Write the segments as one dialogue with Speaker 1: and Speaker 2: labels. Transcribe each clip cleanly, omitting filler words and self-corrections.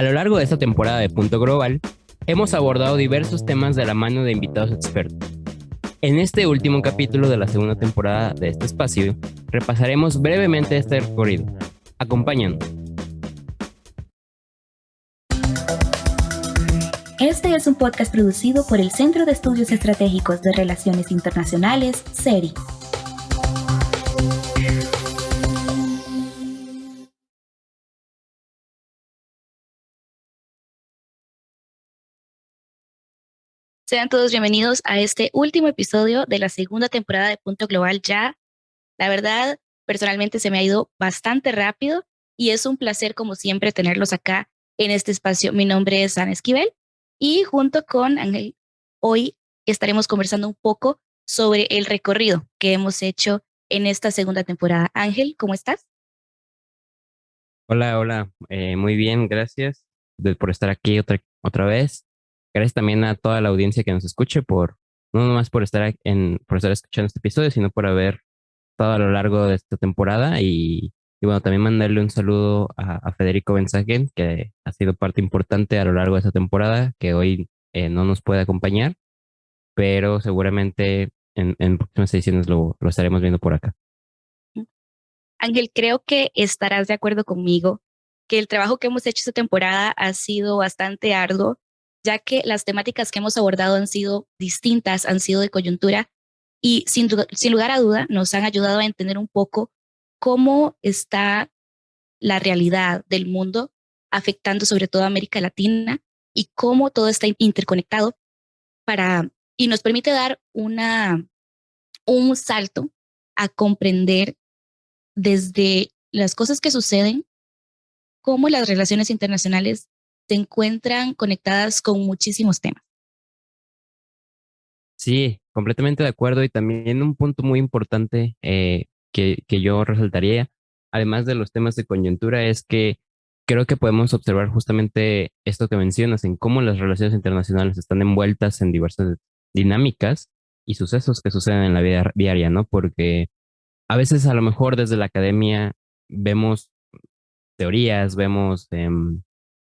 Speaker 1: A lo largo de esta temporada de Punto Global, hemos abordado diversos temas de la mano de invitados expertos. En este último capítulo de la segunda temporada de este espacio, repasaremos brevemente este recorrido. Acompáñanos.
Speaker 2: Este es un podcast producido por el Centro de Estudios Estratégicos de Relaciones Internacionales, CERI. Sean todos bienvenidos a este último episodio de la segunda temporada de Punto Global ya. La verdad, personalmente se me ha ido bastante rápido y es un placer, como siempre, tenerlos acá en este espacio. Mi nombre es Ana Esquivel y junto con Ángel, hoy estaremos conversando un poco sobre el recorrido que hemos hecho en esta segunda temporada. Ángel, ¿cómo estás?
Speaker 1: Hola, muy bien, gracias por estar aquí otra vez. Gracias también a toda la audiencia que nos escuche no nomás por estar escuchando este episodio, sino por haber estado a lo largo de esta temporada y bueno, también mandarle un saludo a Federico Benzagen, que ha sido parte importante a lo largo de esta temporada, que hoy no nos puede acompañar, pero seguramente en próximas ediciones lo estaremos viendo por acá.
Speaker 2: Ángel, creo que estarás de acuerdo conmigo que el trabajo que hemos hecho esta temporada ha sido bastante arduo, ya que las temáticas que hemos abordado han sido distintas, han sido de coyuntura y sin lugar a duda nos han ayudado a entender un poco cómo está la realidad del mundo afectando sobre todo a América Latina y cómo todo está interconectado y nos permite dar un salto a comprender desde las cosas que suceden, cómo las relaciones internacionales se encuentran conectadas con muchísimos temas.
Speaker 1: Sí, completamente de acuerdo y también un punto muy importante que yo resaltaría, además de los temas de coyuntura, es que creo que podemos observar justamente esto que mencionas, en cómo las relaciones internacionales están envueltas en diversas dinámicas y sucesos que suceden en la vida diaria, ¿no? Porque a veces a lo mejor desde la academia vemos teorías, vemos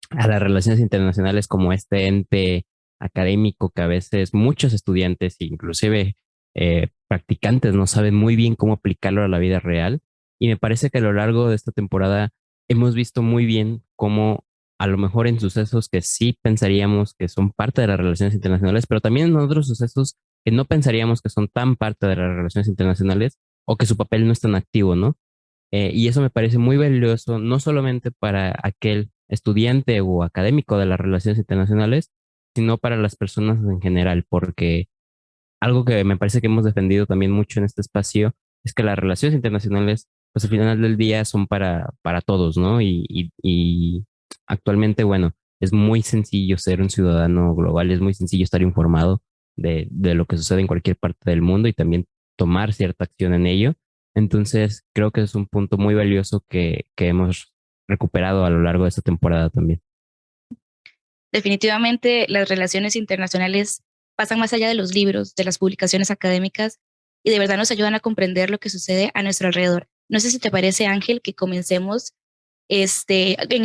Speaker 1: a las relaciones internacionales como este ente académico que a veces muchos estudiantes, inclusive practicantes, no saben muy bien cómo aplicarlo a la vida real. Y me parece que a lo largo de esta temporada hemos visto muy bien cómo a lo mejor en sucesos que sí pensaríamos que son parte de las relaciones internacionales, pero también en otros sucesos que no pensaríamos que son tan parte de las relaciones internacionales o que su papel no es tan activo, ¿no? Y eso me parece muy valioso, no solamente para aquel estudiante o académico de las relaciones internacionales, sino para las personas en general, porque algo que me parece que hemos defendido también mucho en este espacio es que las relaciones internacionales, pues al final del día son para todos, ¿no? Y actualmente, bueno, es muy sencillo ser un ciudadano global, es muy sencillo estar informado de lo que sucede en cualquier parte del mundo y también tomar cierta acción en ello. Entonces, creo que es un punto muy valioso que hemos recuperado a lo largo de esta temporada también.
Speaker 2: Definitivamente las relaciones internacionales pasan más allá de los libros, de las publicaciones académicas y de verdad nos ayudan a comprender lo que sucede a nuestro alrededor. No sé si te parece, Ángel, que comencemos en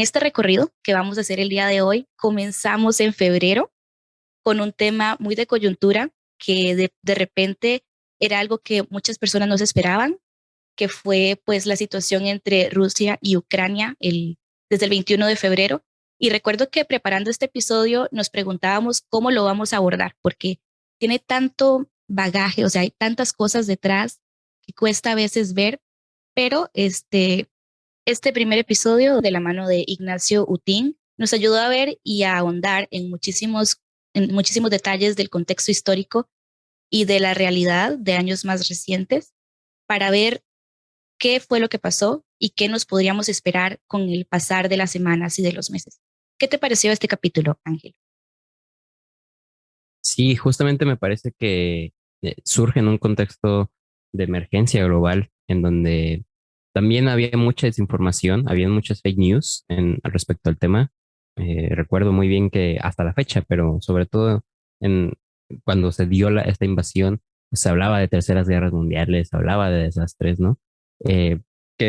Speaker 2: este recorrido que vamos a hacer el día de hoy. Comenzamos en febrero con un tema muy de coyuntura que de repente era algo que muchas personas no se esperaban, que fue pues la situación entre Rusia y Ucrania desde el 21 de febrero. Y recuerdo que preparando este episodio nos preguntábamos cómo lo vamos a abordar, porque tiene tanto bagaje, o sea, hay tantas cosas detrás que cuesta a veces ver, pero este primer episodio de la mano de Ignacio Utín nos ayudó a ver y a ahondar en muchísimos detalles del contexto histórico y de la realidad de años más recientes para ver qué fue lo que pasó y qué nos podríamos esperar con el pasar de las semanas y de los meses. ¿Qué te pareció este capítulo, Ángel?
Speaker 1: Sí, justamente me parece que surge en un contexto de emergencia global en donde también había mucha desinformación, había muchas fake news al respecto al tema. Recuerdo muy bien que hasta la fecha, pero sobre todo en, cuando se dio esta invasión, pues, se hablaba de terceras guerras mundiales, se hablaba de desastres, ¿no? Que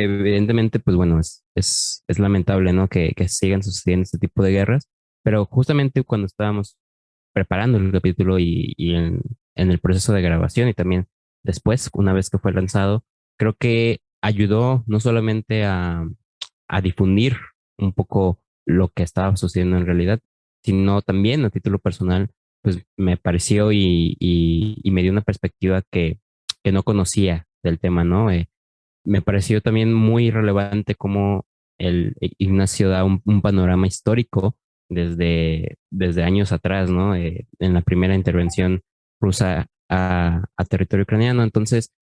Speaker 1: evidentemente, pues bueno, es lamentable, ¿no? Que sigan sucediendo este tipo de guerras, pero justamente cuando estábamos preparando el capítulo y en el proceso de grabación y también después, una vez que fue lanzado, creo que ayudó no solamente a difundir un poco lo que estaba sucediendo en realidad, sino también a título personal, pues me pareció y me dio una perspectiva que no conocía del tema, ¿no? Me pareció también muy relevante cómo Ignacio da un panorama histórico desde años atrás, ¿no? En la primera intervención rusa a territorio ucraniano. Entonces,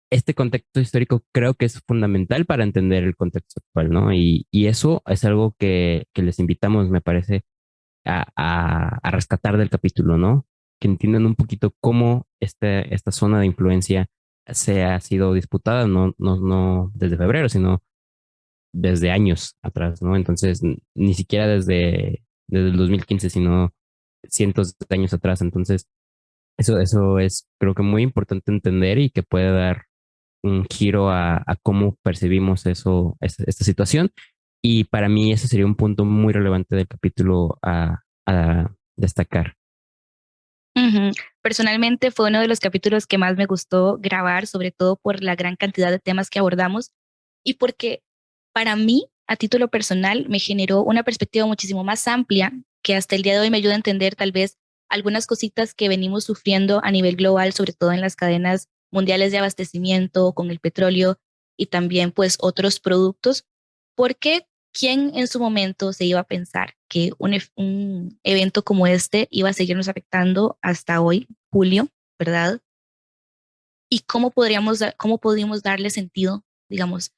Speaker 1: este contexto histórico creo que es fundamental para entender el contexto actual, ¿no? Y eso es algo que les invitamos, me parece, a rescatar del capítulo, ¿no? Que entiendan un poquito cómo esta zona de influencia se ha sido disputada, no desde febrero, sino desde años atrás, ¿no? Entonces, ni siquiera desde el 2015, sino cientos de años atrás. Entonces, eso es creo que muy importante entender y que puede dar un giro a cómo percibimos esta situación. Y para mí ese sería un punto muy relevante del capítulo a destacar.
Speaker 2: Ujú. Personalmente fue uno de los capítulos que más me gustó grabar, sobre todo por la gran cantidad de temas que abordamos y porque para mí, a título personal, me generó una perspectiva muchísimo más amplia que hasta el día de hoy me ayuda a entender tal vez algunas cositas que venimos sufriendo a nivel global, sobre todo en las cadenas mundiales de abastecimiento, con el petróleo y también pues otros productos, porque ¿quién en su momento se iba a pensar que un evento como este iba a seguirnos afectando hasta hoy, julio, ¿verdad? Y cómo cómo podríamos darle sentido, digamos,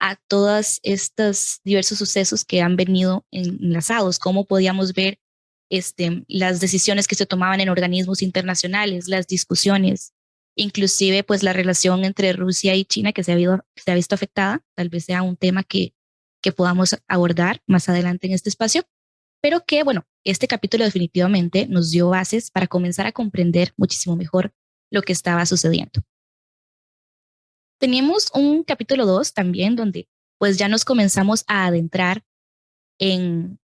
Speaker 2: a todos estos diversos sucesos que han venido enlazados, cómo podíamos ver las decisiones que se tomaban en organismos internacionales, las discusiones, inclusive pues la relación entre Rusia y China que se ha visto afectada, tal vez sea un tema que podamos abordar más adelante en este espacio, pero que bueno, este capítulo definitivamente nos dio bases para comenzar a comprender muchísimo mejor lo que estaba sucediendo. Teníamos un capítulo 2 también donde pues ya nos comenzamos a adentrar en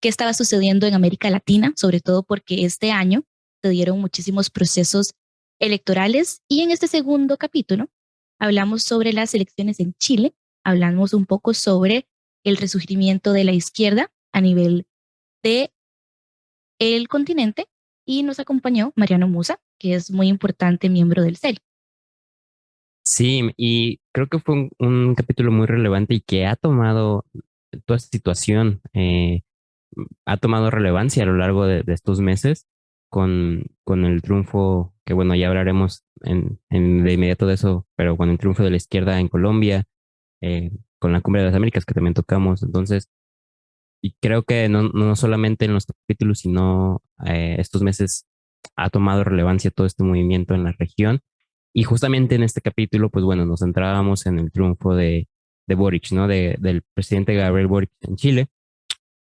Speaker 2: qué estaba sucediendo en América Latina, sobre todo porque este año se dieron muchísimos procesos electorales y en este segundo capítulo hablamos sobre las elecciones en Chile, hablamos un poco sobre el resurgimiento de la izquierda a nivel de el continente y nos acompañó Mariano Musa, que es muy importante miembro del CEL.
Speaker 1: Sí, y creo que fue un capítulo muy relevante y que ha tomado toda esta situación, ha tomado relevancia a lo largo de estos meses con el triunfo, que bueno, ya hablaremos de inmediato de eso, pero con el triunfo de la izquierda en Colombia, con la Cumbre de las Américas que también tocamos. Entonces, y creo que no solamente en los capítulos, sino estos meses ha tomado relevancia todo este movimiento en la región. Y justamente en este capítulo, pues bueno, nos centrábamos en el triunfo de Boric, ¿no? Del presidente Gabriel Boric en Chile.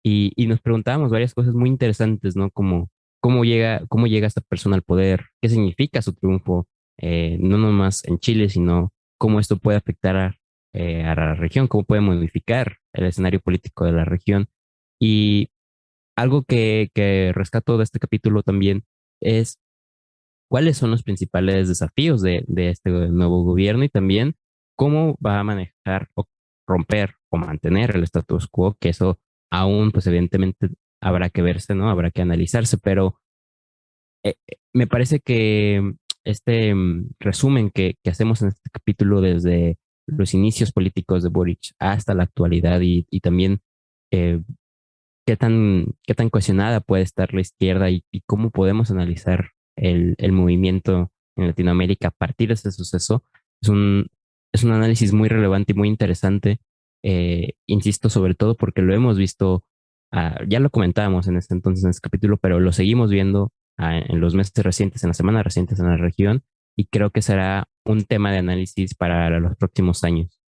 Speaker 1: Y nos preguntábamos varias cosas muy interesantes, ¿no? Como cómo llega esta persona al poder, qué significa su triunfo, no nomás en Chile, sino cómo esto puede afectar a la región, cómo puede modificar el escenario político de la región. Y algo que rescato de este capítulo también es cuáles son los principales desafíos de este nuevo gobierno y también cómo va a manejar o romper o mantener el status quo, que eso aún, pues evidentemente habrá que verse, ¿no? Habrá que analizarse, pero me parece que este resumen que hacemos en este capítulo desde los inicios políticos de Boric hasta la actualidad y también eh, qué tan cohesionada puede estar la izquierda y cómo podemos analizar el movimiento en Latinoamérica a partir de este suceso. Es un, es un análisis muy relevante y muy interesante. Insisto, sobre todo porque lo hemos visto, ya lo comentábamos en este entonces, en este capítulo, pero lo seguimos viendo en los meses recientes, en las semanas recientes en la región, y creo que será un tema de análisis para los próximos años.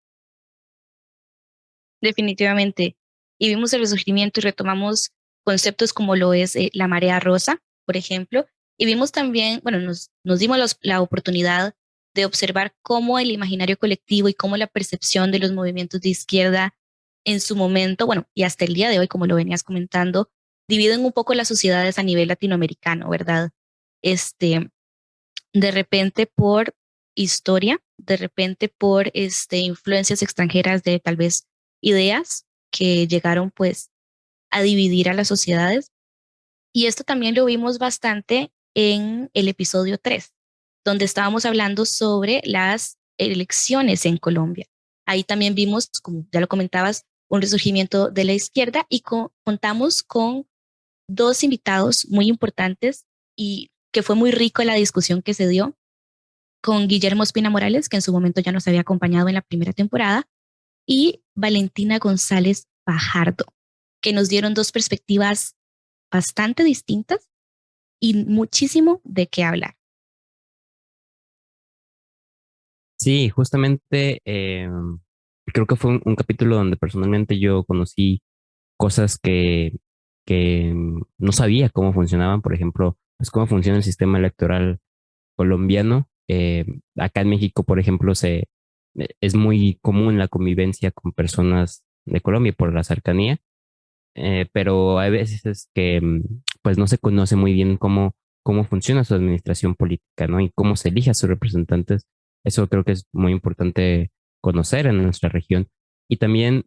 Speaker 2: Definitivamente. Y vimos el resurgimiento y retomamos conceptos como lo es la marea rosa, por ejemplo, y vimos también, bueno, nos dimos la oportunidad de observar cómo el imaginario colectivo y cómo la percepción de los movimientos de izquierda en su momento, bueno, y hasta el día de hoy, como lo venías comentando, dividen un poco las sociedades a nivel latinoamericano, ¿verdad? Este, de repente por historia, de repente por influencias extranjeras de tal vez ideas que llegaron pues a dividir a las sociedades. Y esto también lo vimos bastante en el episodio 3 donde estábamos hablando sobre las elecciones en Colombia. Ahí también vimos, como ya lo comentabas, un resurgimiento de la izquierda y contamos con dos invitados muy importantes y que fue muy rico la discusión que se dio con Guillermo Espina Morales, que en su momento ya nos había acompañado en la primera temporada, y Valentina González Fajardo, que nos dieron dos perspectivas bastante distintas y muchísimo de qué hablar.
Speaker 1: Sí, justamente creo que fue un capítulo donde personalmente yo conocí cosas que no sabía cómo funcionaban, por ejemplo, pues cómo funciona el sistema electoral colombiano. Acá en México, por ejemplo, es muy común la convivencia con personas de Colombia por la cercanía, pero hay veces que pues no se conoce muy bien cómo funciona su administración política, ¿no? Y cómo se elige a sus representantes. Eso creo que es muy importante conocer en nuestra región. Y también,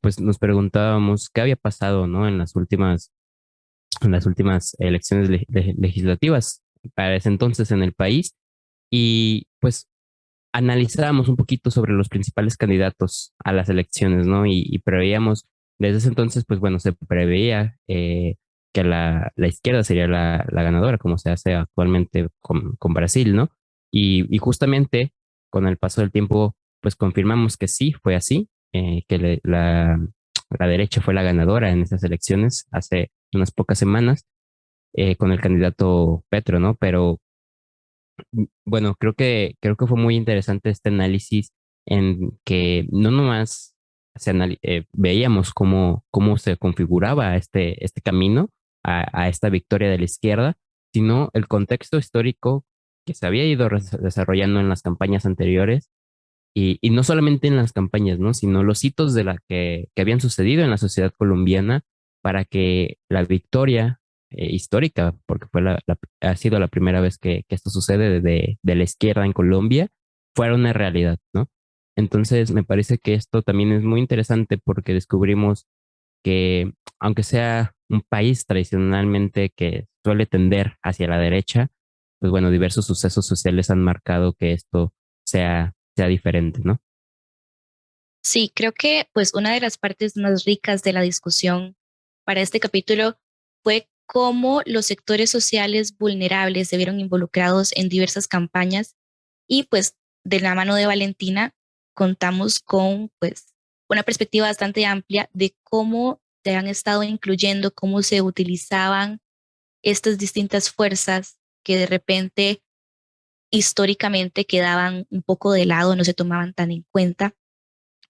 Speaker 1: pues nos preguntábamos qué había pasado, ¿no? En las últimas elecciones legislativas para ese entonces en el país. Y pues analizábamos un poquito sobre los principales candidatos a las elecciones, ¿no? Y preveíamos, desde ese entonces, pues bueno, se preveía que la izquierda sería la ganadora, como se hace actualmente con Brasil, ¿no? Y justamente con el paso del tiempo, pues confirmamos que sí, fue así, que la derecha fue la ganadora en esas elecciones hace unas pocas semanas con el candidato Petro, ¿no? Pero bueno, creo que fue muy interesante este análisis en que no nomás veíamos cómo se configuraba este camino a esta victoria de la izquierda, sino el contexto histórico que se había ido desarrollando en las campañas anteriores y no solamente en las campañas, ¿no? Sino los hitos que habían sucedido en la sociedad colombiana para que la victoria histórica, porque ha sido la primera vez que esto sucede de la izquierda en Colombia, fuera una realidad, ¿no? Entonces, me parece que esto también es muy interesante porque descubrimos que, aunque sea un país tradicionalmente que suele tender hacia la derecha, pues bueno, diversos sucesos sociales han marcado que esto sea diferente, ¿no?
Speaker 2: Sí, creo que pues una de las partes más ricas de la discusión para este capítulo fue cómo los sectores sociales vulnerables se vieron involucrados en diversas campañas y pues de la mano de Valentina contamos con pues una perspectiva bastante amplia de cómo se han estado incluyendo, cómo se utilizaban estas distintas fuerzas que de repente históricamente quedaban un poco de lado, no se tomaban tan en cuenta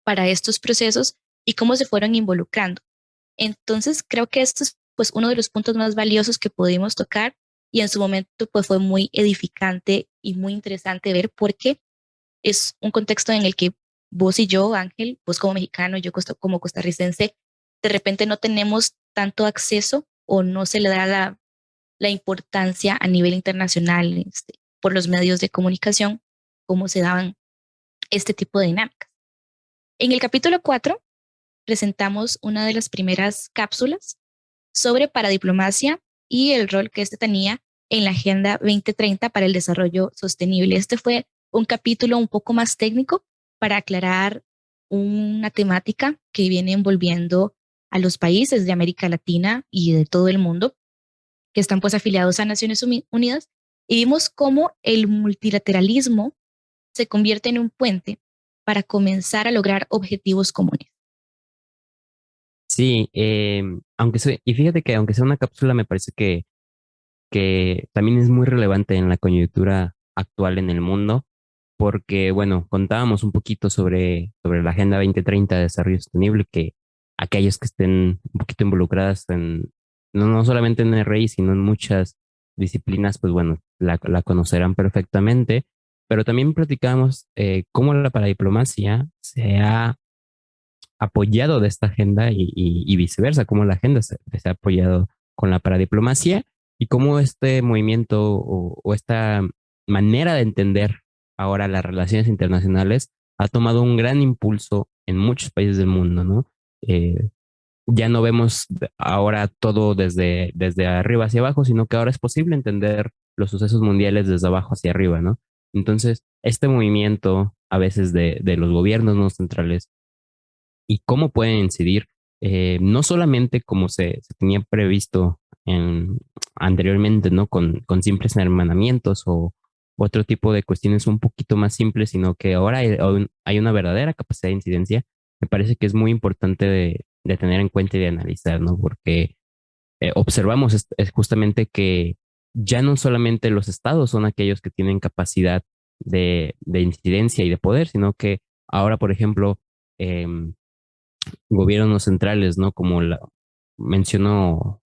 Speaker 2: para estos procesos y cómo se fueron involucrando. Entonces, creo que esto es pues uno de los puntos más valiosos que pudimos tocar y en su momento pues fue muy edificante y muy interesante ver porque es un contexto en el que vos y yo, Ángel, vos como mexicano, yo como costarricense, de repente no tenemos tanto acceso o no se le da la importancia a nivel internacional por los medios de comunicación, cómo se daban este tipo de dinámicas. En el capítulo 4 presentamos una de las primeras cápsulas sobre paradiplomacia y el rol que este tenía en la Agenda 2030 para el Desarrollo Sostenible. Este fue un capítulo un poco más técnico para aclarar una temática que viene envolviendo a los países de América Latina y de todo el mundo que están pues afiliados a Naciones Unidas y vimos cómo el multilateralismo se convierte en un puente para comenzar a lograr objetivos comunes.
Speaker 1: Sí, y fíjate que aunque sea una cápsula, me parece que también es muy relevante en la coyuntura actual en el mundo, porque, bueno, contábamos un poquito sobre la Agenda 2030 de Desarrollo Sostenible, que aquellos que estén un poquito involucradas no solamente en RI, sino en muchas disciplinas, pues bueno, la conocerán perfectamente, pero también platicamos cómo la paradiplomacia apoyado de esta agenda y viceversa, cómo la agenda se ha apoyado con la paradiplomacia y cómo este movimiento o esta manera de entender ahora las relaciones internacionales ha tomado un gran impulso en muchos países del mundo, ¿no? Ya no vemos ahora todo desde arriba hacia abajo, sino que ahora es posible entender los sucesos mundiales desde abajo hacia arriba, ¿no? Entonces, este movimiento a veces de los gobiernos no centrales y cómo pueden incidir, no solamente como se tenía previsto anteriormente, ¿no? Con simples hermanamientos o otro tipo de cuestiones un poquito más simples, sino que ahora hay una verdadera capacidad de incidencia. Me parece que es muy importante de tener en cuenta y de analizar, ¿no? Porque observamos es justamente que ya no solamente los estados son aquellos que tienen capacidad de incidencia y de poder, sino que ahora, por ejemplo, em, gobiernos centrales, ¿no? Como mencionó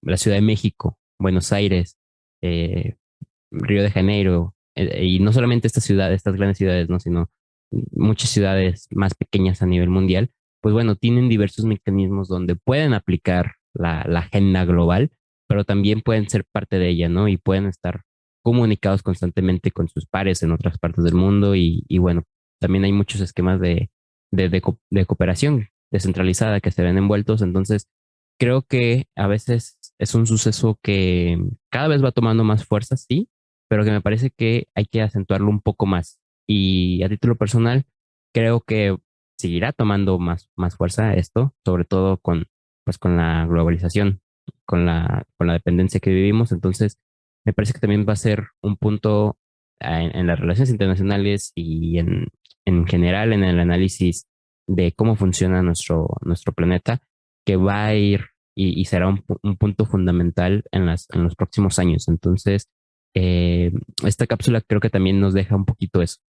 Speaker 1: la Ciudad de México, Buenos Aires, eh, Río de Janeiro, y no solamente esta ciudad, estas grandes ciudades, ¿no? Sino muchas ciudades más pequeñas a nivel mundial, pues bueno, tienen diversos mecanismos donde pueden aplicar la agenda global, pero también pueden ser parte de ella, ¿no? Y pueden estar comunicados constantemente con sus pares en otras partes del mundo y bueno, también hay muchos esquemas de cooperación descentralizada que se ven envueltos. Entonces, creo que a veces es un suceso que cada vez va tomando más fuerza, sí, pero que me parece que hay que acentuarlo un poco más. Y a título personal, creo que seguirá tomando más fuerza esto, sobre todo pues, con la globalización, con la dependencia que vivimos. Entonces, me parece que también va a ser un punto en las relaciones internacionales y en general en el análisis de cómo funciona nuestro planeta, que va a ir y será un punto fundamental en los próximos años. Entonces, eh, esta cápsula creo que también nos deja un poquito eso,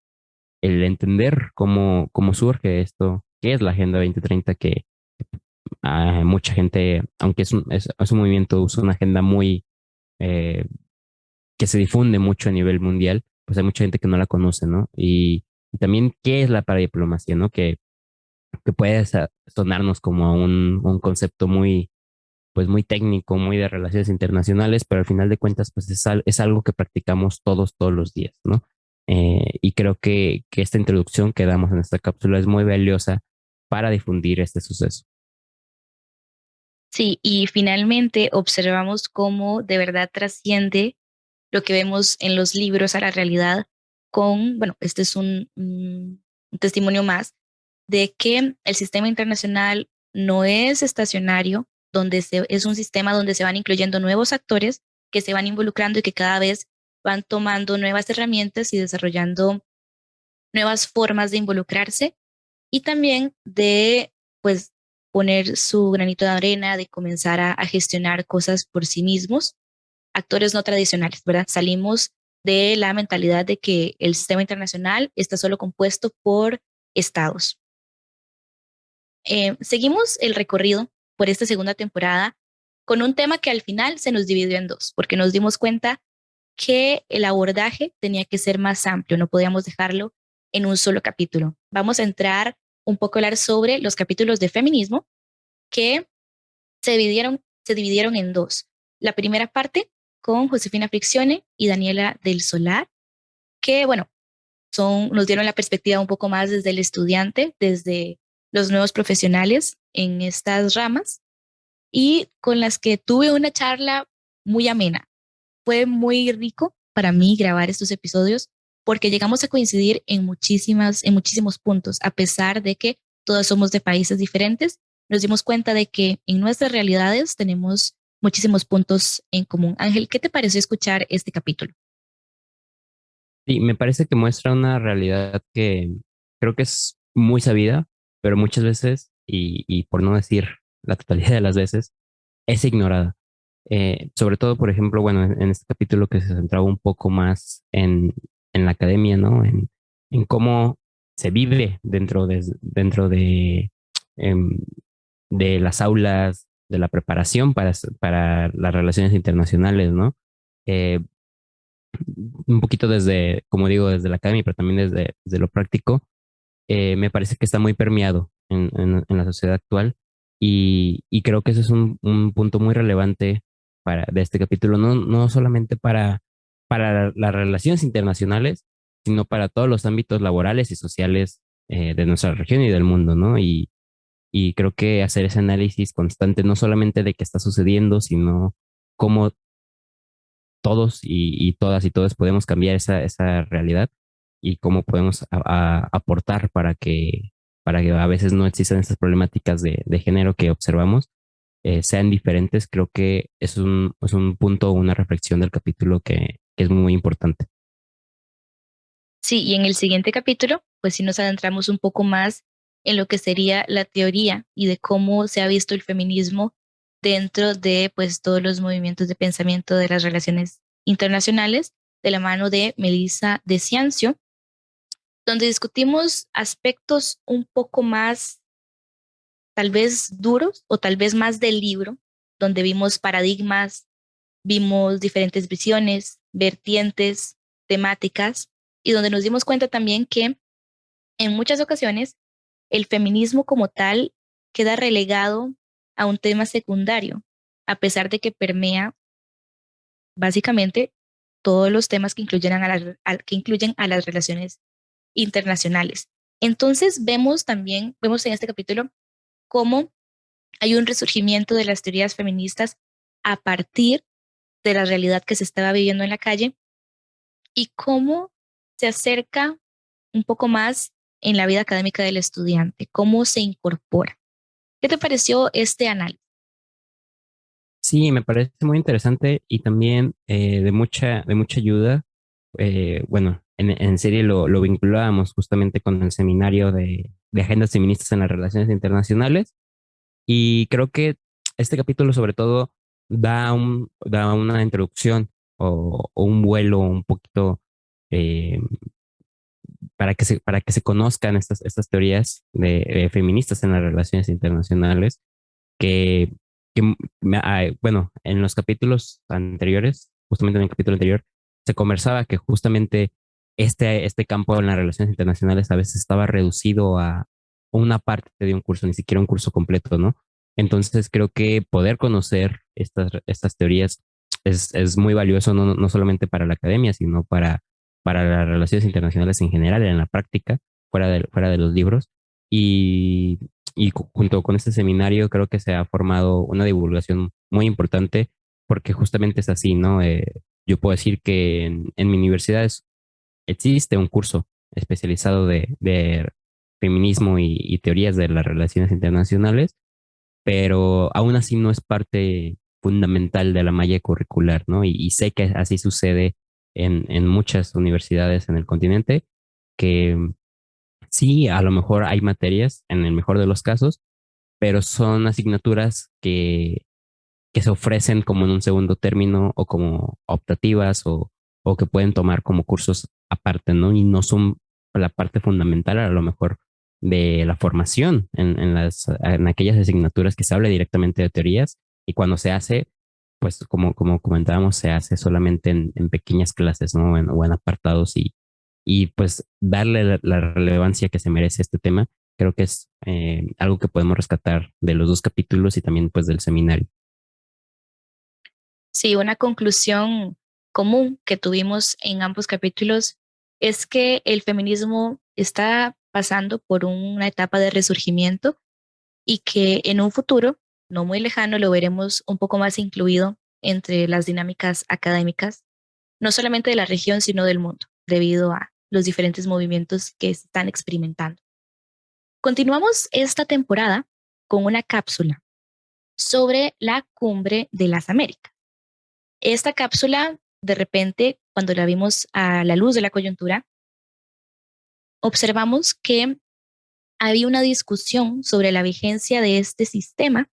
Speaker 1: el entender cómo surge esto, qué es la Agenda 2030, que mucha gente, aunque es un movimiento, es una agenda muy eh, que se difunde mucho a nivel mundial, pues hay mucha gente que no la conoce, ¿no? Y también qué es la paradiplomacia, ¿no? Que puede sonarnos como un concepto pues muy técnico, muy de relaciones internacionales, pero al final de cuentas, pues es algo que practicamos todos los días, ¿no? Y creo que esta introducción que damos en esta cápsula es muy valiosa para difundir este suceso.
Speaker 2: Sí, y finalmente observamos cómo de verdad trasciende lo que vemos en los libros a la realidad con, bueno, este es un testimonio más de que el sistema internacional no es estacionario, es un sistema donde se van incluyendo nuevos actores que se van involucrando y que cada vez van tomando nuevas herramientas y desarrollando nuevas formas de involucrarse y también de, pues, poner su granito de arena, de comenzar a gestionar cosas por sí mismos, actores no tradicionales, ¿verdad? Salimos de la mentalidad de que el sistema internacional está solo compuesto por estados. Seguimos el recorrido por esta segunda temporada con un tema que al final se nos dividió en dos, porque nos dimos cuenta que el abordaje tenía que ser más amplio, no podíamos dejarlo en un solo capítulo. Vamos a entrar un poco a hablar sobre los capítulos de feminismo que se dividieron en dos. La primera parte con Josefina Friccione y Daniela del Solar, que bueno, nos dieron la perspectiva un poco más desde el estudiante, desde los nuevos profesionales en estas ramas y con las que tuve una charla muy amena. Fue muy rico para mí grabar estos episodios porque llegamos a coincidir en muchísimos puntos, a pesar de que todos somos de países diferentes, nos dimos cuenta de que en nuestras realidades tenemos muchísimos puntos en común. Ángel, ¿qué te pareció escuchar este capítulo?
Speaker 1: Y me parece que muestra una realidad que creo que es muy sabida, pero muchas veces, y por no decir la totalidad de las veces, es ignorada. Sobre todo, por ejemplo, bueno, en este capítulo que se centraba un poco más en la academia, ¿no? En cómo se vive em, de las aulas, de la preparación para las relaciones internacionales, ¿no? Eh, un poquito desde, como digo, desde la academia, pero también desde lo práctico, me parece que está muy permeado en la sociedad actual. Y creo que ese es un punto muy relevante de este capítulo, no solamente para las relaciones internacionales, sino para todos los ámbitos laborales y sociales de nuestra región y del mundo, ¿no? Y creo que hacer ese análisis constante, no solamente de qué está sucediendo, sino cómo todos y todas y todos podemos cambiar esa realidad y cómo podemos aportar para que a veces no existan estas problemáticas de género que observamos, sean diferentes. Creo que es un punto, una reflexión del capítulo que es muy importante.
Speaker 2: Sí, y en el siguiente capítulo, pues sí nos adentramos un poco más en lo que sería la teoría y de cómo se ha visto el feminismo dentro de pues todos los movimientos de pensamiento de las relaciones internacionales de la mano de Melissa de Ciancio, donde discutimos aspectos un poco más tal vez duros o tal vez más del libro, donde vimos paradigmas, vimos diferentes visiones, vertientes, temáticas, y donde nos dimos cuenta también que en muchas ocasiones el feminismo como tal queda relegado a un tema secundario, a pesar de que permea básicamente todos los temas que que incluyen a las relaciones internacionales. Entonces vemos en este capítulo cómo hay un resurgimiento de las teorías feministas a partir de la realidad que se estaba viviendo en la calle y cómo se acerca un poco más en la vida académica del estudiante, cómo se incorpora. ¿Qué te pareció este análisis?
Speaker 1: Sí, me parece muy interesante y también de mucha ayuda. Bueno, en serie lo vinculábamos justamente con el seminario de agendas feministas en las relaciones internacionales y creo que este capítulo sobre todo da una introducción o un vuelo un poquito eh, para que se conozcan estas teorías de feministas en las relaciones internacionales que, bueno, en los capítulos anteriores, justamente en el capítulo anterior, se conversaba que justamente este campo en las relaciones internacionales a veces estaba reducido a una parte de un curso, ni siquiera un curso completo, ¿no? Entonces creo que poder conocer estas teorías es muy valioso, no solamente para la academia, sino para las relaciones internacionales en general, en la práctica, fuera de los libros. Y junto con este seminario creo que se ha formado una divulgación muy importante porque justamente es así, ¿no? Yo puedo decir que en mi universidad existe un curso especializado de feminismo y teorías de las relaciones internacionales, pero aún así no es parte fundamental de la malla curricular, ¿no? Y sé que así sucede en muchas universidades en el continente, que sí, a lo mejor hay materias, en el mejor de los casos, pero son asignaturas que se ofrecen como en un segundo término o como optativas o que pueden tomar como cursos aparte, ¿no? Y no son la parte fundamental a lo mejor de la formación en aquellas asignaturas que se habla directamente de teorías y cuando se hace, pues como comentábamos, se hace solamente en pequeñas clases, ¿no? O en apartados y pues darle la relevancia que se merece este tema, creo que es algo que podemos rescatar de los dos capítulos y también pues del seminario.
Speaker 2: Sí, una conclusión común que tuvimos en ambos capítulos es que el feminismo está pasando por una etapa de resurgimiento y que en un futuro no muy lejano lo veremos un poco más incluido entre las dinámicas académicas, no solamente de la región, sino del mundo, debido a los diferentes movimientos que se están experimentando. Continuamos esta temporada con una cápsula sobre la cumbre de las Américas. Esta cápsula, de repente, cuando la vimos a la luz de la coyuntura, observamos que había una discusión sobre la vigencia de este sistema,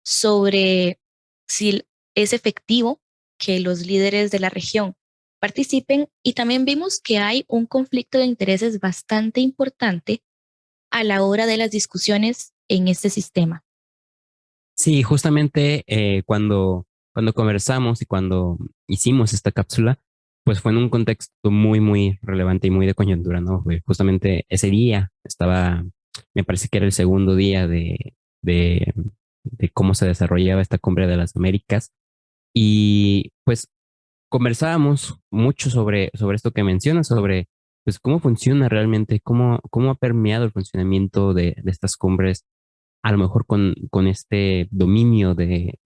Speaker 2: sobre si es efectivo que los líderes de la región participen y también vimos que hay un conflicto de intereses bastante importante a la hora de las discusiones en este sistema.
Speaker 1: Sí, justamente cuando conversamos y cuando hicimos esta cápsula, pues fue en un contexto muy relevante y muy de coyuntura, ¿no? Justamente ese día estaba me parece que era el segundo día de, de cómo se desarrollaba esta cumbre de las Américas. Y pues conversábamos mucho sobre esto que mencionas, sobre pues cómo funciona realmente, cómo ha permeado el funcionamiento de estas cumbres, a lo mejor con este dominio de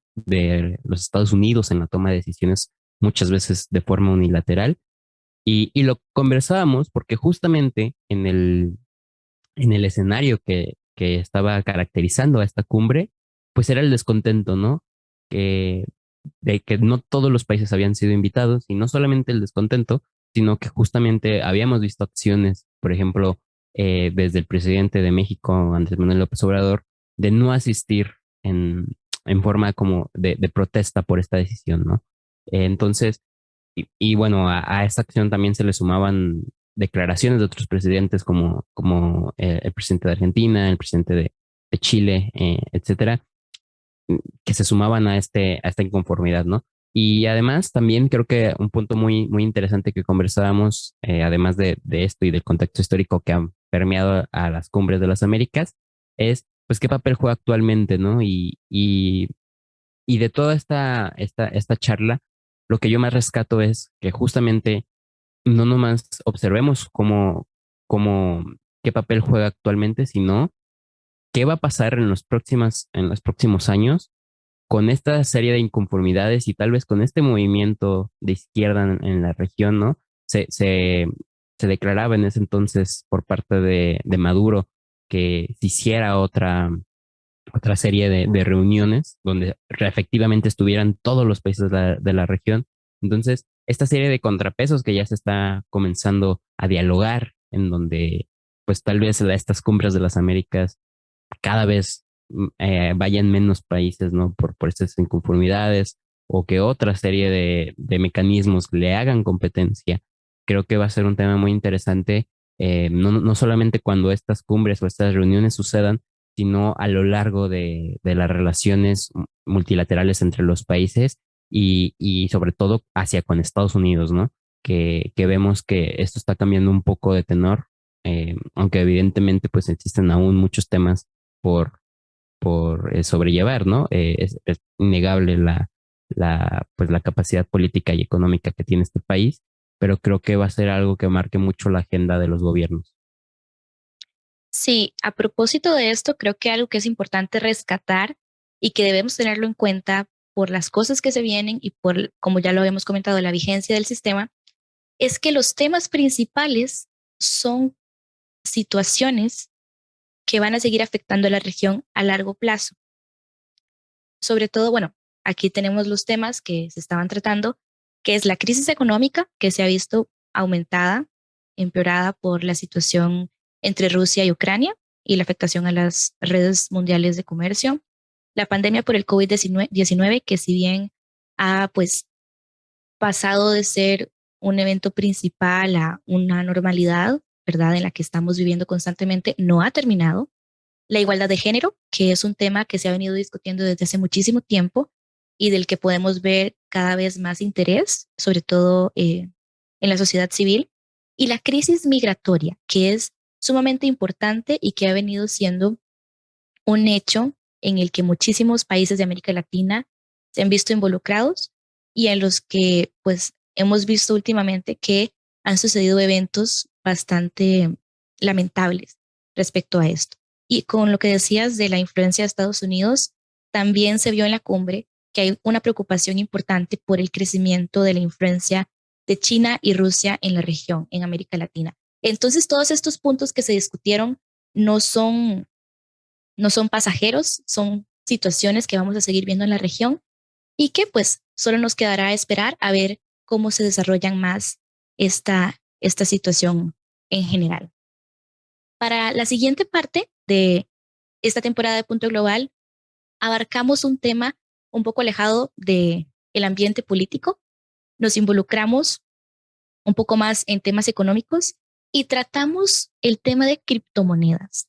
Speaker 1: los Estados Unidos en la toma de decisiones muchas veces de forma unilateral. Y lo conversábamos porque justamente en el escenario que estaba caracterizando a esta cumbre, pues era el descontento, ¿no? Que, de que no todos los países habían sido invitados y no solamente el descontento, sino que justamente habíamos visto acciones, por ejemplo, desde el presidente de México, Andrés Manuel López Obrador, de no asistir en, en forma como de protesta por esta decisión, ¿no? Entonces, y bueno, a esta acción también se le sumaban declaraciones de otros presidentes como el presidente de Argentina, el presidente de Chile, etcétera, que se sumaban a esta inconformidad, ¿no? Y además también creo que un punto muy interesante que conversábamos, además de esto y del contexto histórico que han permeado a las cumbres de las Américas, es pues qué papel juega actualmente, ¿no? Y de toda esta charla, lo que yo más rescato es que justamente no nomás observemos cómo, qué papel juega actualmente, sino qué va a pasar en los próximos años con esta serie de inconformidades y tal vez con este movimiento de izquierda en la región, ¿no? Se declaraba en ese entonces por parte de Maduro que se hiciera otra serie de reuniones donde efectivamente estuvieran todos los países de la región. Entonces, esta serie de contrapesos que ya se está comenzando a dialogar, en donde pues tal vez estas cumbres de las Américas cada vez vayan menos países, ¿no? Por estas inconformidades o que otra serie de mecanismos le hagan competencia. Creo que va a ser un tema muy interesante, no solamente cuando estas cumbres o estas reuniones sucedan, sino a lo largo de las relaciones multilaterales entre los países y sobre todo hacia con Estados Unidos, ¿no? Que vemos que esto está cambiando un poco de tenor, aunque evidentemente pues existen aún muchos temas por, por sobrellevar, ¿no? Es innegable pues la capacidad política y económica que tiene este país, pero creo que va a ser algo que marque mucho la agenda de los gobiernos.
Speaker 2: Sí, a propósito de esto, creo que algo que es importante rescatar y que debemos tenerlo en cuenta por las cosas que se vienen y por, como ya lo habíamos comentado, la vigencia del sistema, es que los temas principales son situaciones que van a seguir afectando a la región a largo plazo. Sobre todo, bueno, aquí tenemos los temas que se estaban tratando, que es la crisis económica que se ha visto aumentada, empeorada por la situación entre Rusia y Ucrania y la afectación a las redes mundiales de comercio, la pandemia por el COVID-19, que si bien ha pues pasado de ser un evento principal a una normalidad, ¿verdad? En la que estamos viviendo constantemente, no ha terminado. La igualdad de género, que es un tema que se ha venido discutiendo desde hace muchísimo tiempo y del que podemos ver cada vez más interés, sobre todo en la sociedad civil. Y la crisis migratoria, que es sumamente importante y que ha venido siendo un hecho en el que muchísimos países de América Latina se han visto involucrados y en los que pues hemos visto últimamente que han sucedido eventos bastante lamentables respecto a esto. Y con lo que decías de la influencia de Estados Unidos, también se vio en la cumbre que hay una preocupación importante por el crecimiento de la influencia de China y Rusia en la región, en América Latina. Entonces, todos estos puntos que se discutieron no son no son pasajeros, son situaciones que vamos a seguir viendo en la región y que pues solo nos quedará esperar a ver cómo se desarrollan más esta situación en general. Para la siguiente parte de esta temporada de Punto Global, abarcamos un tema un poco alejado del ambiente político, nos involucramos un poco más en temas económicos y tratamos el tema de criptomonedas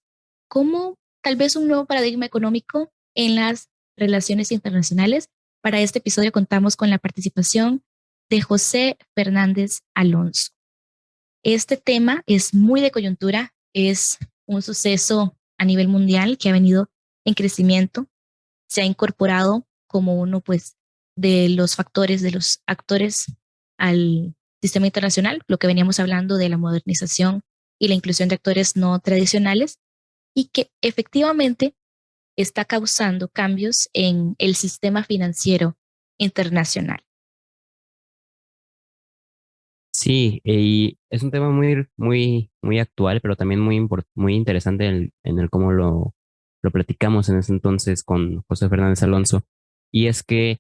Speaker 2: como tal vez un nuevo paradigma económico en las relaciones internacionales. Para este episodio contamos con la participación de José Fernández Alonso. Este tema es muy de coyuntura, es un suceso a nivel mundial que ha venido en crecimiento, se ha incorporado como uno pues de los factores, de los actores al sistema internacional, lo que veníamos hablando de la modernización y la inclusión de actores no tradicionales, y que efectivamente está causando cambios en el sistema financiero internacional.
Speaker 1: Sí, y es un tema muy actual, pero también muy interesante en el cómo lo platicamos en ese entonces con José Fernández Alonso. Y es que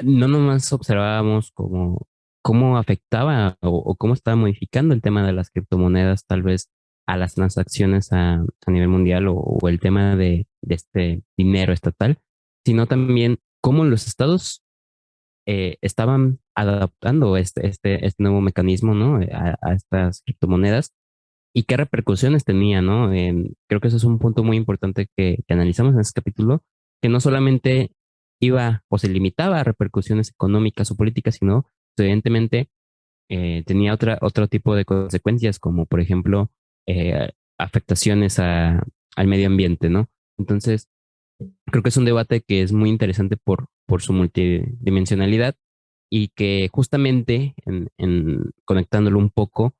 Speaker 1: no nomás observábamos cómo afectaba o cómo estaba modificando el tema de las criptomonedas, tal vez a las transacciones a nivel mundial o el tema de este dinero estatal, sino también cómo los estados estaban adaptando este nuevo mecanismo, ¿no? A estas criptomonedas y qué repercusiones tenía, ¿no? Creo que eso es un punto muy importante que analizamos en este capítulo, que no solamente iba o se limitaba a repercusiones económicas o políticas, sino evidentemente tenía otro tipo de consecuencias, como por ejemplo afectaciones al medio ambiente, ¿no? Entonces, creo que es un debate que es muy interesante por su multidimensionalidad y que justamente conectándolo un poco,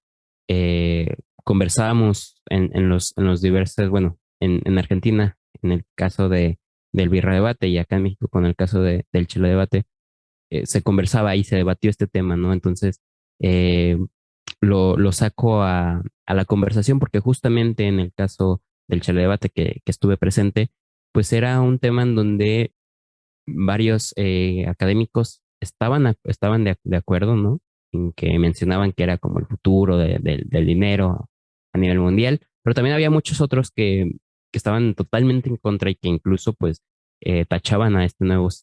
Speaker 1: conversábamos en los diversos, bueno, en Argentina, en el caso del birra debate y acá en México con el caso del chile debate, se conversaba y se debatió este tema, ¿no? Entonces, eh, lo saco a la conversación porque justamente en el caso del chile debate que estuve presente, pues era un tema en donde varios académicos estaban de acuerdo, ¿no? En que mencionaban que era como el futuro del dinero a nivel mundial, pero también había muchos otros que estaban totalmente en contra y que incluso pues tachaban a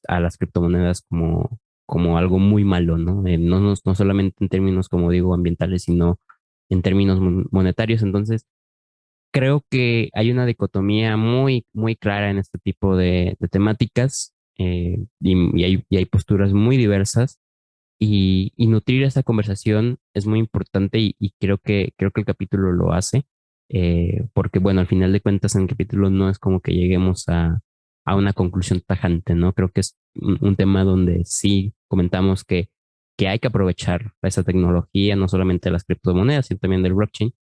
Speaker 1: a las criptomonedas como algo muy malo, ¿no? No solamente en términos, como digo, ambientales, sino en términos monetarios. Entonces, creo que hay una dicotomía muy clara en este tipo de temáticas y hay posturas muy diversas y nutrir esta conversación es muy importante y creo que el capítulo lo hace porque bueno, al final de cuentas en el capítulo no es como que lleguemos a una conclusión tajante, ¿no? Creo que es un tema donde sí comentamos que hay que aprovechar esa tecnología, no solamente de las criptomonedas, sino también del blockchain,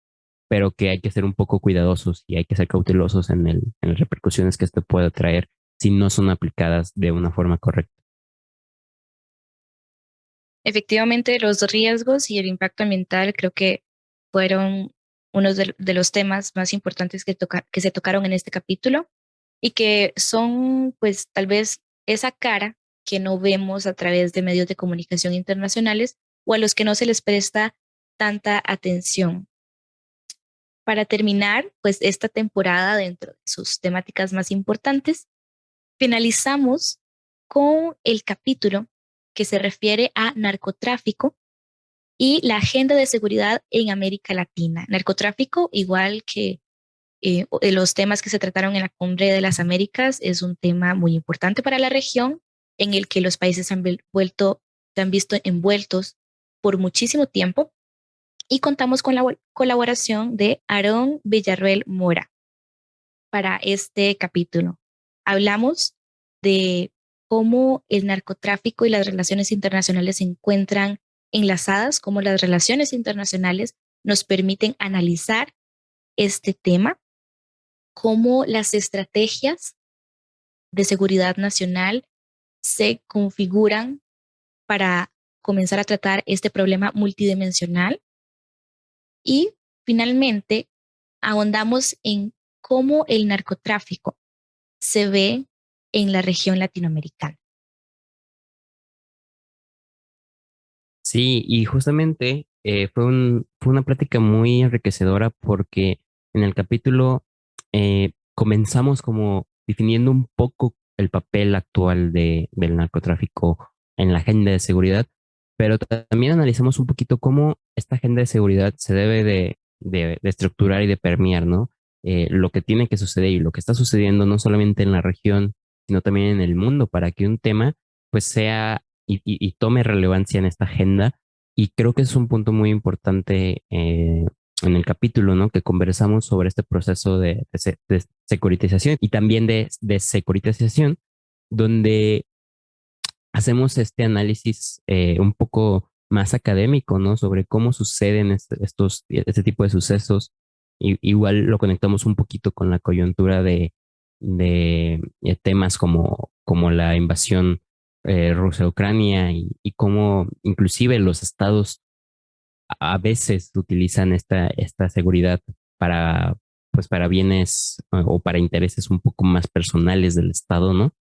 Speaker 1: pero que hay que ser un poco cuidadosos y hay que ser cautelosos en las repercusiones que esto puede traer si no son aplicadas de una forma correcta.
Speaker 2: Efectivamente, los riesgos y el impacto ambiental creo que fueron unos de los temas más importantes que se tocaron en este capítulo y que son pues tal vez esa cara que no vemos a través de medios de comunicación internacionales o a los que no se les presta tanta atención. Para terminar, pues esta temporada dentro de sus temáticas más importantes, finalizamos con el capítulo que se refiere a narcotráfico y la agenda de seguridad en América Latina. Narcotráfico, igual que los temas que se trataron en la Cumbre de las Américas, es un tema muy importante para la región en el que los países se han visto envueltos por muchísimo tiempo y contamos con la colaboración de Aarón Villarroel Mora para este capítulo. Hablamos de cómo el narcotráfico y las relaciones internacionales se encuentran enlazadas, cómo las relaciones internacionales nos permiten analizar este tema, cómo las estrategias de seguridad nacional se configuran para comenzar a tratar este problema multidimensional y finalmente ahondamos en cómo el narcotráfico se ve en la región latinoamericana.
Speaker 1: Sí, y justamente fue una plática muy enriquecedora porque en el capítulo comenzamos como definiendo un poco el papel actual del narcotráfico en la agenda de seguridad, pero también analizamos un poquito cómo esta agenda de seguridad se debe de estructurar y de permear, ¿no? Lo que tiene que suceder y lo que está sucediendo no solamente en la región, sino también en el mundo, para que un tema pues sea y tome relevancia en esta agenda. Y creo que es un punto muy importante en el capítulo, ¿no? Que conversamos sobre este proceso de securitización y también de securitización, donde hacemos este análisis un poco más académico, ¿no? Sobre cómo suceden este tipo de sucesos. Igual lo conectamos un poquito con la coyuntura de temas como la invasión rusa a Ucrania y cómo inclusive los estados a veces utilizan esta seguridad para, pues para bienes o para intereses un poco más personales del estado, ¿no?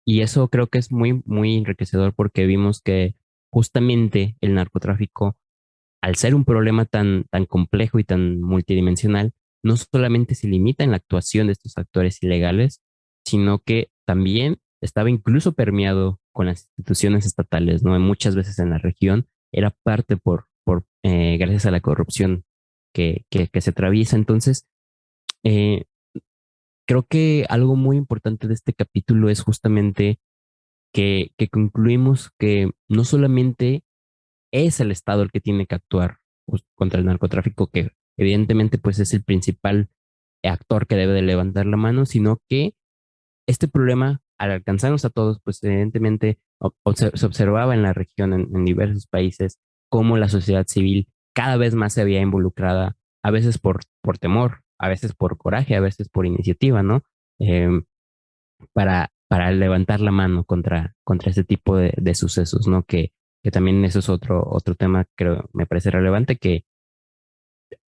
Speaker 1: Y eso creo que es muy, muy enriquecedor porque vimos que justamente el narcotráfico, al ser un problema tan complejo y tan multidimensional, no solamente se limita en la actuación de estos actores ilegales, sino que también estaba incluso permeado con las instituciones estatales, ¿no? Muchas veces en la región era parte gracias a la corrupción que se atraviesa. Entonces, eh, creo que algo muy importante de este capítulo es justamente que concluimos que no solamente es el Estado el que tiene que actuar contra el narcotráfico, que evidentemente pues es el principal actor que debe de levantar la mano, sino que este problema, al alcanzarnos a todos, pues evidentemente se observaba en la región, en diversos países, cómo la sociedad civil cada vez más se había involucrada, a veces por temor, a veces por coraje, a veces por iniciativa, ¿no? Em, para levantar la mano contra este tipo de sucesos, ¿no? Que también eso es otro tema, creo, me parece relevante, que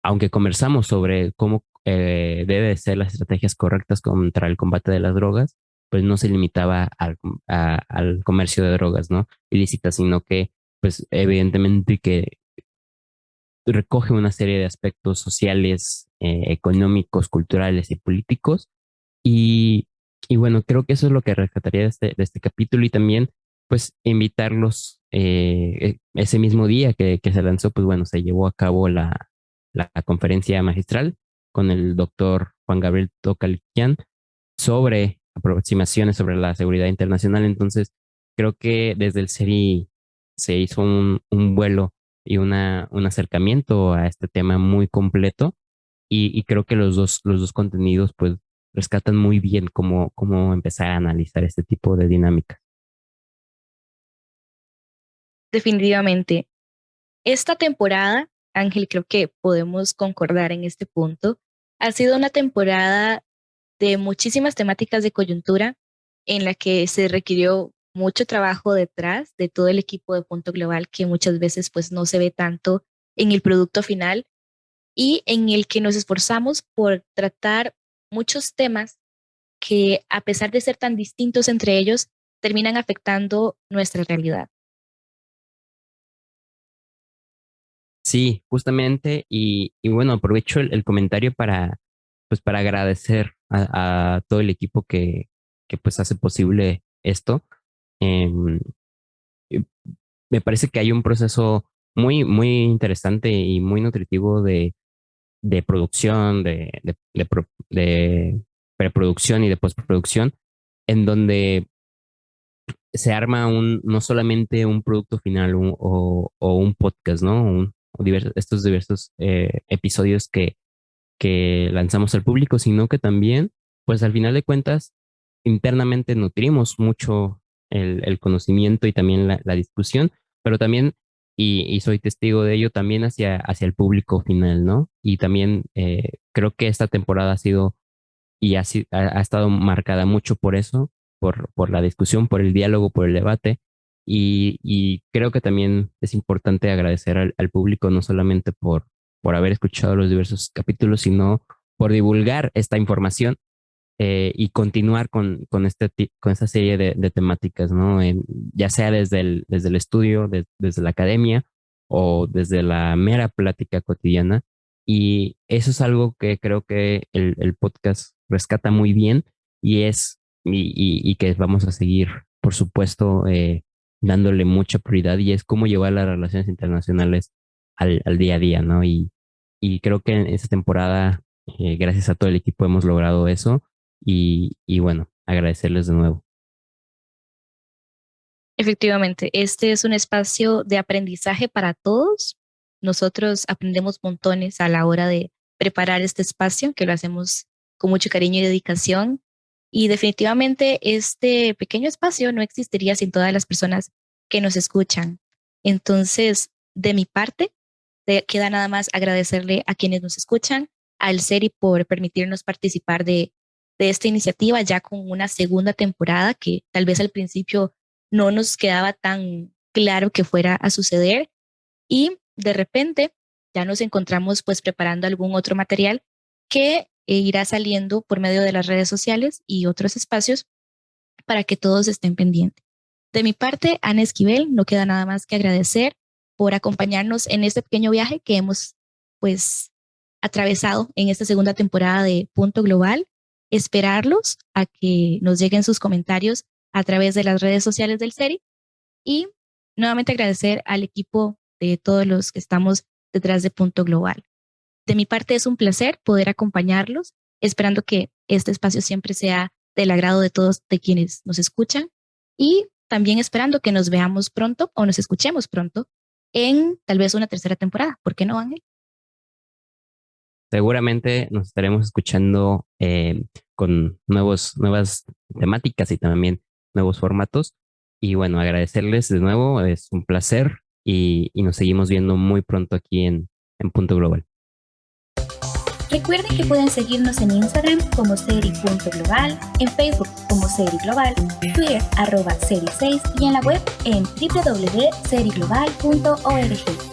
Speaker 1: aunque conversamos sobre cómo debe ser las estrategias correctas contra el combate de las drogas, pues no se limitaba al comercio de drogas, ¿no? Ilícitas, sino que, pues evidentemente que recoge una serie de aspectos sociales, económicos, culturales y políticos y, y bueno, creo que eso es lo que rescataría de este capítulo y también pues invitarlos ese mismo día que se lanzó, pues bueno, se llevó a cabo la conferencia magistral con el doctor Juan Gabriel Tocaliquian sobre aproximaciones sobre la seguridad internacional. Entonces, creo que desde el CERI se hizo un vuelo y un acercamiento a este tema muy completo y creo que los dos contenidos pues rescatan muy bien cómo empezar a analizar este tipo de dinámica.
Speaker 2: Definitivamente. Esta temporada, Ángel, creo que podemos concordar en este punto, ha sido una temporada de muchísimas temáticas de coyuntura en la que se requirió mucho trabajo detrás de todo el equipo de Punto Global que muchas veces pues no se ve tanto en el producto final y en el que nos esforzamos por tratar muchos temas que a pesar de ser tan distintos entre ellos, terminan afectando nuestra realidad.
Speaker 1: Sí, justamente, y bueno, aprovecho el comentario pues para agradecer a todo el equipo que pues hace posible esto. Em, y Me parece que hay un proceso muy, muy interesante y muy nutritivo de producción, de preproducción y de postproducción, en donde se arma no solamente un producto final o un podcast, ¿no? Estos diversos episodios que lanzamos al público, sino que también, pues al final de cuentas, internamente nutrimos mucho el conocimiento y también la discusión, pero también, y soy testigo de ello, también hacia el público final, ¿no? Y también creo que esta temporada ha sido y ha estado marcada mucho por eso, por la discusión, por el diálogo, por el debate. Y creo que también es importante agradecer al público, no solamente por haber escuchado los diversos capítulos, sino por divulgar esta información y continuar con esta serie de temáticas, ¿no? Ya sea desde el estudio, desde la academia o desde la mera plática cotidiana. Y eso es algo que creo que el podcast rescata muy bien y que vamos a seguir, por supuesto, dándole mucha prioridad y es cómo llevar las relaciones internacionales al día a día, ¿no? Y creo que en esta temporada, gracias a todo el equipo, hemos logrado eso y bueno, agradecerles de nuevo.
Speaker 2: Efectivamente, este es un espacio de aprendizaje para todos nosotros aprendemos montones a la hora de preparar este espacio, que lo hacemos con mucho cariño y dedicación. Y definitivamente este pequeño espacio no existiría sin todas las personas que nos escuchan. Entonces, de mi parte, queda nada más agradecerle a quienes nos escuchan, al CERI por permitirnos participar de esta iniciativa ya con una segunda temporada que tal vez al principio no nos quedaba tan claro que fuera a suceder y de repente ya nos encontramos pues preparando algún otro material que irá saliendo por medio de las redes sociales y otros espacios para que todos estén pendientes. De mi parte, Ana Esquivel, no queda nada más que agradecer por acompañarnos en este pequeño viaje que hemos pues atravesado en esta segunda temporada de Punto Global. Esperarlos a que nos lleguen sus comentarios a través de las redes sociales del CERI y nuevamente agradecer al equipo de todos los que estamos detrás de Punto Global. De mi parte es un placer poder acompañarlos, esperando que este espacio siempre sea del agrado de todos de quienes nos escuchan y también esperando que nos veamos pronto o nos escuchemos pronto en tal vez una tercera temporada. ¿Por qué no, Ángel?
Speaker 1: Seguramente nos estaremos escuchando con nuevas temáticas y también nuevos formatos. Y bueno, agradecerles de nuevo, es un placer y nos seguimos viendo muy pronto aquí en Punto Global.
Speaker 3: Recuerden que pueden seguirnos en Instagram como seri.global, en Facebook como Seri Global, Twitter @seri6 y en la web en www.seriglobal.org.